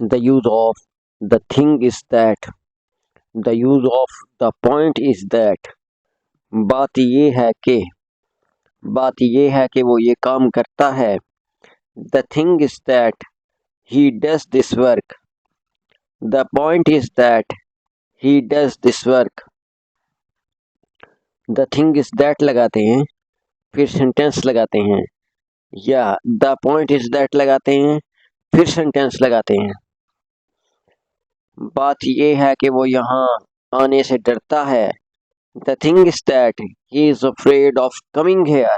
The use of the thing is that, the use of the point is that, बात ये है कि, बात ये है कि वो ये काम करता है. The thing is that he does this work. The point is that he does this work. The thing is that लगाते हैं, फिर सेंटेंस लगाते हैं, या the point is that लगाते हैं, फिर सेंटेंस लगाते हैं. बात ये है कि वो यहाँ आने से डरता है. The thing is that he is afraid of coming here.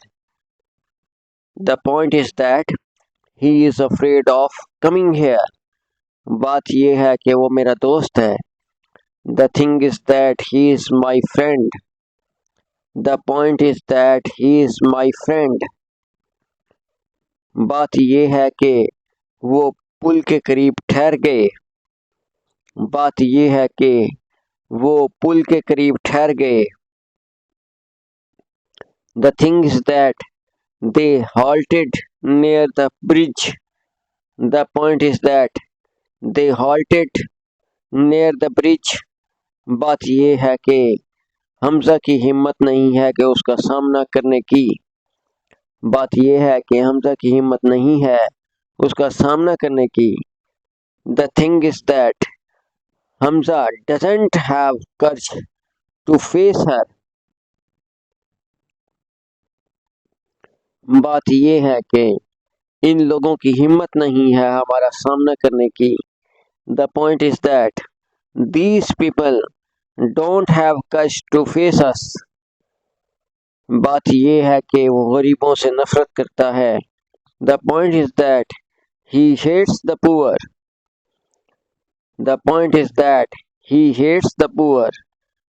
The point is that he is afraid of coming here. बात ये है कि वो मेरा दोस्त है. The thing is that he is my friend. The point is that he is my friend. बात ये है कि वो पुल के करीब ठहर गए. बात ये है कि वो पुल के करीब ठहर गए. The thing is that they halted near the bridge. The point is that they halted near the bridge. बात ये है कि हमजा की हिम्मत नहीं है कि उसका सामना करने की. बात ये है कि हमजा की हिम्मत नहीं है उसका सामना करने की. The thing is that Hamza doesn't have courage to face her. बात ये है कि इन लोगों की हिम्मत नहीं है हमारा सामना करने की. The point is that these people don't have courage to face us. बात ये है कि वो गरीबों से नफरत करता है. The point is that he hates the poor. The point is that he hates the poor.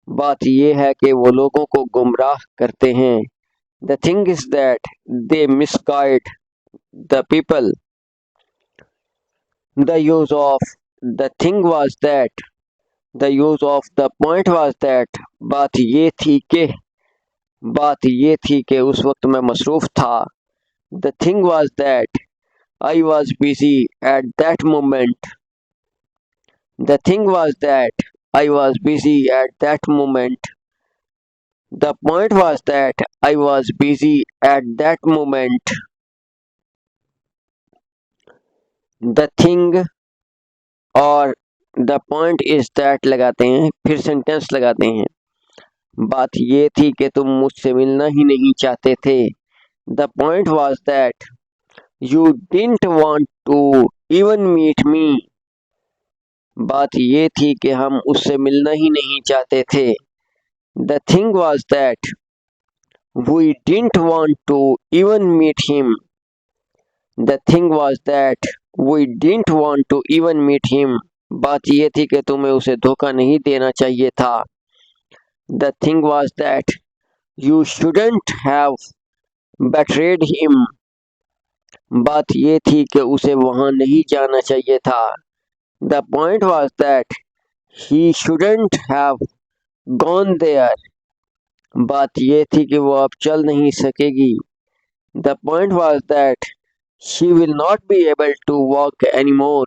बात ये है कि वो लोगों को गुमराह करते हैं. The thing is that they misguide the people. The use of the thing was that, the use of the point was that. बात ये थी कि, बात ये थी कि उस वक्त मैं मसरूफ था. The thing was that I was busy at that moment. The thing was that I was busy at that moment. The point was that I was busy at that moment. The thing और the point is that लगाते हैं, फिर sentence लगाते हैं. बात ये थी कि तुम मुझसे मिलना ही नहीं चाहते थे. The point was that you didn't want to even meet me. बात ये थी कि हम उससे मिलना ही नहीं चाहते थे. The thing was that we didn't want to even meet him. The thing was that we didn't want to even meet him. बात ये थी कि तुम्हें उसे धोखा नहीं देना चाहिए था. The thing was that you shouldn't have betrayed him. बात ये थी कि उसे वहां नहीं जाना चाहिए था. The point was that he shouldn't have gone there. बात ये थी कि वो अब चल नहीं सकेगी. The point was that she will not be able to walk anymore.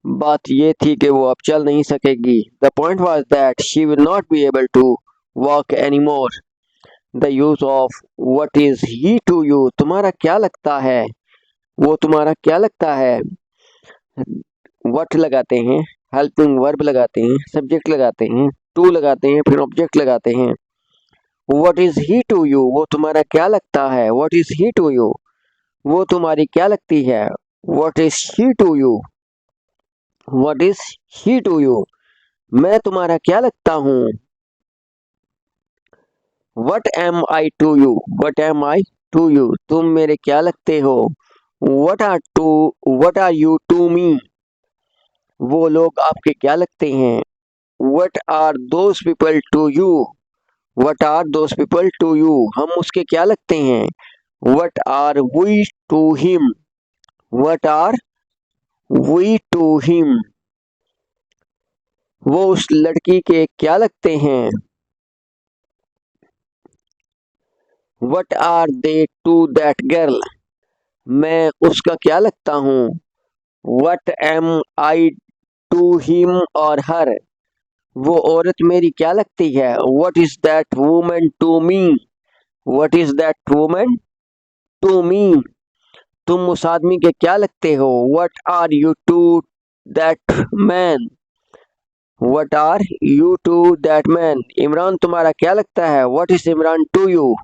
बात ये थी कि वो अब चल नहीं सकेगी. The point was that she will not be able to walk anymore. The use of what is he to you. तुम्हारा क्या लगता है, वो तुम्हारा क्या लगता है. What लगाते हैं, हेल्पिंग वर्ब लगाते हैं, सब्जेक्ट लगाते हैं, to लगाते हैं, फिर ऑब्जेक्ट लगाते हैं. What is he to you. वो तुम्हारा क्या लगता है. What is he to you. वो तुम्हारी क्या लगती है. What is she to you. What is he to you. मैं तुम्हारा क्या लगता हूँ. What am I to you. What am I to you. तुम मेरे क्या लगते हो. What are you to me. वो लोग आपके क्या लगते हैं. What are those people to you. What are those people to you. हम उसके क्या लगते हैं. What are we to him. What are we to him. वो उस लड़की के क्या लगते हैं. What are they to that girl. मैं उसका क्या लगता हूँ. What am I to him और हर, वो औरत मेरी क्या लगती है। What is that woman to me, what is that woman to me, तुम उस आदमी के क्या लगते हो। What are you to that man, what are you to that man, Imran तुम्हारा क्या लगता है। What is Imran to you.